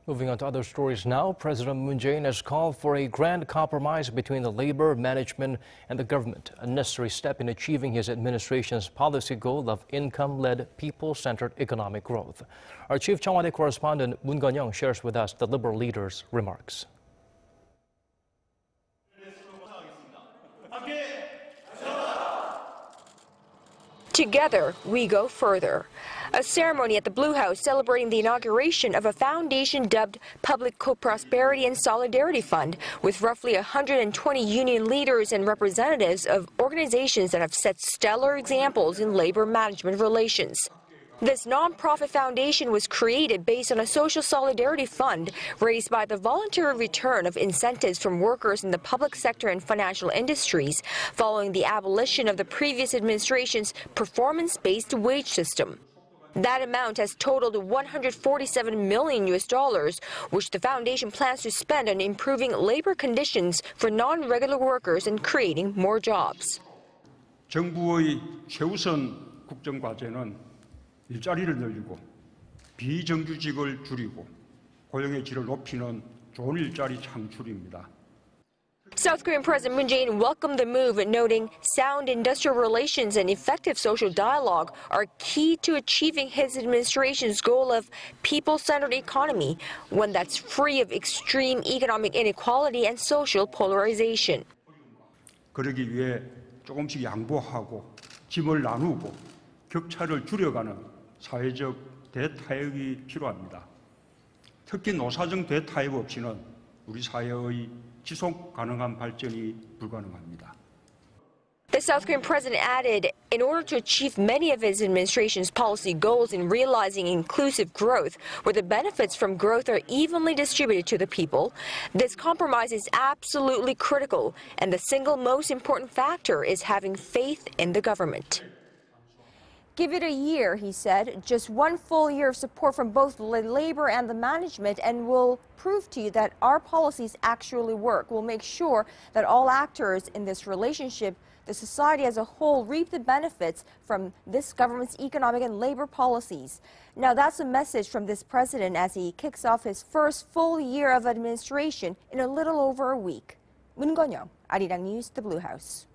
Moving on to other stories now, President Moon Jae-in has called for a grand compromise between the labor, management, and the government, a necessary step in achieving his administration's policy goal of income-led, people-centered economic growth. Our chief Cheongwadae correspondent Moon Connyoung shares with us the Liberal leader's remarks. Together, we go further. A ceremony at the Blue House celebrating the inauguration of a foundation dubbed Public Co-Prosperity and Solidarity Fund, with roughly 120 union leaders and representatives of organizations that have set stellar examples in labor management relations. This non-profit foundation was created based on a social solidarity fund raised by the voluntary return of incentives from workers in the public sector and financial industries following the abolition of the previous administration's performance-based wage system. That amount has totaled $147 million, which the foundation plans to spend on improving labor conditions for non-regular workers and creating more jobs. 정부의 최우선 국정과제는 일자리를 늘리고 비정규직을 줄이고 고용의 질을 높이는 좋은 일자리 창출입니다. South Korean President Moon Jae-in welcomed the move, noting sound industrial relations and effective social dialogue are key to achieving his administration's goal of people-centered economy, one that's free of extreme economic inequality and social polarization. 그러기 위해 조금씩 양보하고 짐을 나누고 격차를 줄여가는 사회적 대타협이 필요합니다. 특히 노사정 대타협 없이는 우리 사회의 지속 가능한 발전이 불가능합니다. The South Korean president added, in order to achieve many of his administration's policy goals in realizing inclusive growth, where the benefits from growth are evenly distributed to the people, this compromise is absolutely critical, and the single most important factor is having faith in the government. Give it a year, he said, just one full year of support from both the labor and the management, and we'll prove to you that our policies actually work. We'll make sure that all actors in this relationship, the society as a whole, reap the benefits from this government's economic and labor policies. Now, that's a message from this president as he kicks off his first full year of administration in a little over a week. Moon Connyoung, Arirang News, The Blue House.